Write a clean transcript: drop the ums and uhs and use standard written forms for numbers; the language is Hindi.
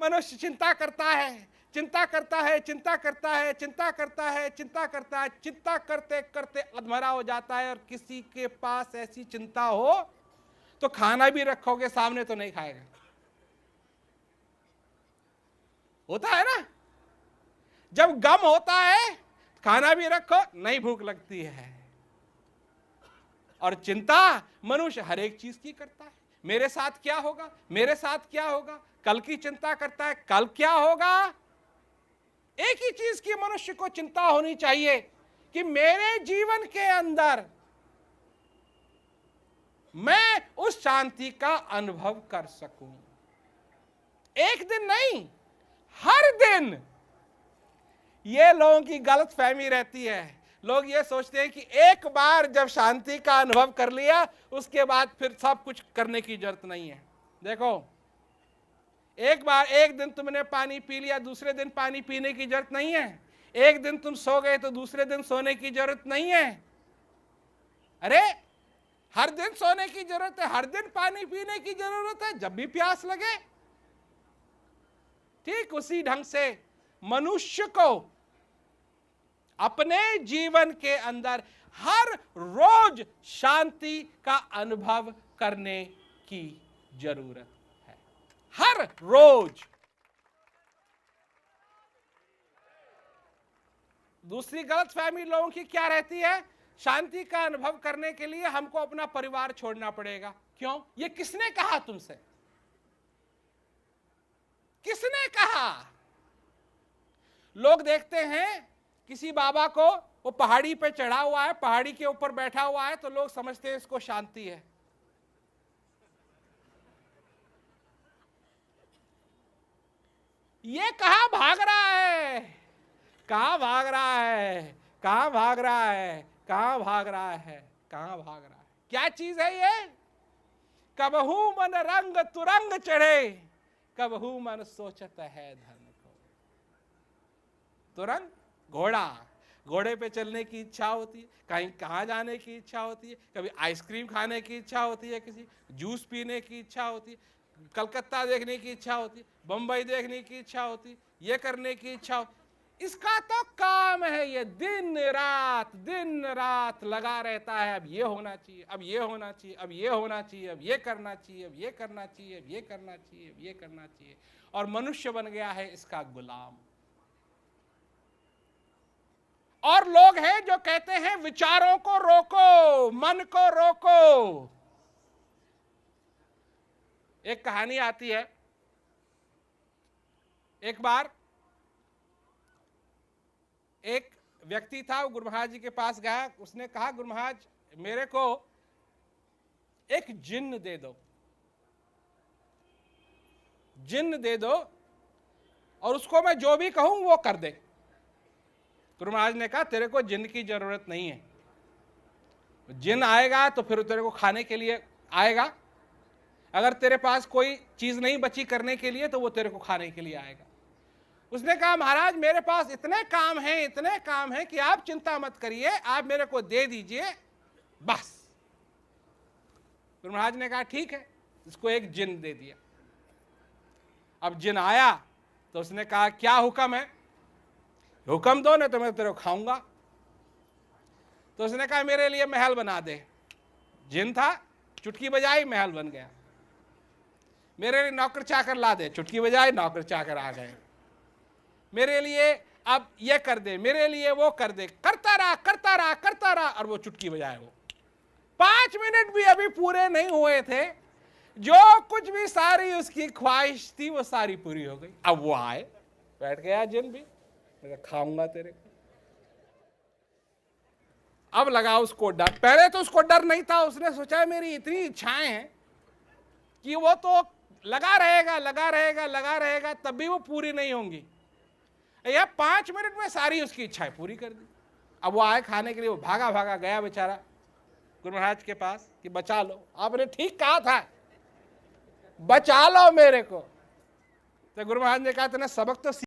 मनुष्य चिंता करता है, चिंता करता है, चिंता करता है, चिंता करता है, चिंता करता है, चिंता करते करते अधमरा हो जाता है। और किसी के पास ऐसी चिंता हो तो खाना भी रखोगे सामने तो नहीं खाएगा। होता है ना, जब गम होता है खाना भी रखो नहीं भूख लगती है। और चिंता मनुष्य हर एक चीज की करता है, मेरे साथ क्या होगा, मेरे साथ क्या होगा, कल की चिंता करता है, कल क्या होगा। एक ही चीज की मनुष्य को चिंता होनी चाहिए कि मेरे जीवन के अंदर मैं उस शांति का अनुभव कर सकूं। एक दिन नहीं, हर दिन। ये लोगों की गलत फहमी रहती है। लोग ये सोचते हैं कि एक बार जब शांति का अनुभव कर लिया उसके बाद फिर सब कुछ करने की जरूरत नहीं है। देखो, एक बार एक दिन तुमने पानी पी लिया, दूसरे दिन पानी पीने की जरूरत नहीं है। एक दिन तुम सो गए तो दूसरे दिन सोने की जरूरत नहीं है। अरे हर दिन सोने की जरूरत है, हर दिन पानी पीने की जरूरत है, जब भी प्यास लगे। ठीक उसी ढंग से मनुष्य को अपने जीवन के अंदर हर रोज शांति का अनुभव करने की जरूरत है, हर रोज। दूसरी गलतफहमी लोगों की क्या रहती है, शांति का अनुभव करने के लिए हमको अपना परिवार छोड़ना पड़ेगा। क्यों? ये किसने कहा तुमसे? किसने कहा? लोग देखते हैं किसी बाबा को, वो पहाड़ी पे चढ़ा हुआ है, पहाड़ी के ऊपर बैठा हुआ है, तो लोग समझते हैं इसको शांति है। ये कहां भाग रहा है, कहां भाग रहा है, कहां भाग रहा है, कहां भाग रहा है, कहां भाग रहा है? क्या चीज है ये? कबहू मन रंग तुरंग चढ़े, कबहू मन सोचत है धन को। तुरंग घोड़ा, घोड़े पे चलने की इच्छा होती है, कहीं कहाँ जाने की इच्छा होती है, कभी आइसक्रीम खाने की इच्छा होती है, किसी जूस पीने की इच्छा होती है, कलकत्ता देखने की इच्छा होती है, बम्बई देखने की इच्छा होती है, ये करने की इच्छा होती। इसका तो काम है, ये दिन रात लगा रहता है। अब ये होना चाहिए, अब ये होना चाहिए, अब ये होना चाहिए, अब ये करना चाहिए, अब ये करना चाहिए, अब ये करना चाहिए, अब ये करना चाहिए। और मनुष्य बन गया है इसका गुलाम। और लोग हैं जो कहते हैं विचारों को रोको, मन को रोको। एक कहानी आती है, एक बार एक व्यक्ति था, वो गुरु महाराज जी के पास गया। उसने कहा, गुरु महाराज मेरे को एक जिन्न दे दो, जिन्न दे दो, और उसको मैं जो भी कहूं वो कर दे। गुरु महाराज ने कहा, तेरे को जिन्न की जरूरत नहीं है। जिन्न आएगा तो फिर तेरे को खाने के लिए आएगा। अगर तेरे पास कोई चीज नहीं बची करने के लिए तो वो तेरे को खाने के लिए आएगा। उसने कहा, महाराज मेरे पास इतने काम हैं, इतने काम हैं कि आप चिंता मत करिए, आप मेरे को दे दीजिए बस। गुरु महाराज ने कहा, ठीक है, इसको एक जिन्न दे दिया। अब जिन्न आया तो उसने कहा, क्या हुक्म है? हुक्म दो ना तो मैं तेरे को खाऊंगा। तो उसने कहा, मेरे लिए महल बना दे। जिन्न था, चुटकी बजाई महल बन गया। मेरे लिए नौकर चाकर ला दे, चुटकी बजाई नौकर चाकर आ गए। मेरे लिए अब ये कर दे, मेरे लिए वो कर दे। करता रहा करता रहा करता रहा, और वो चुटकी बजाए। वो 5 मिनट भी अभी पूरे नहीं हुए थे, जो कुछ भी सारी उसकी ख्वाहिश थी वो सारी पूरी हो गई। अब वो आए, बैठ गया जिन्न भी, खाऊंगा तेरे को। अब लगा उसको डर। पहले तो उसको डर नहीं था, उसने सोचा मेरी इतनी इच्छाएं हैं कि वो तो लगा रहेगा लगा रहेगा लगा रहेगा, तब भी वो पूरी नहीं होंगी। यह 5 मिनट में सारी उसकी इच्छाएं पूरी कर दी। अब वो आए खाने के लिए, वो भागा भागा गया बेचारा गुरु महाराज के पास कि बचा लो, आपने ठीक कहा था, बचा लो मेरे को। तो गुरु महाराज ने कहा, तेने सबक तो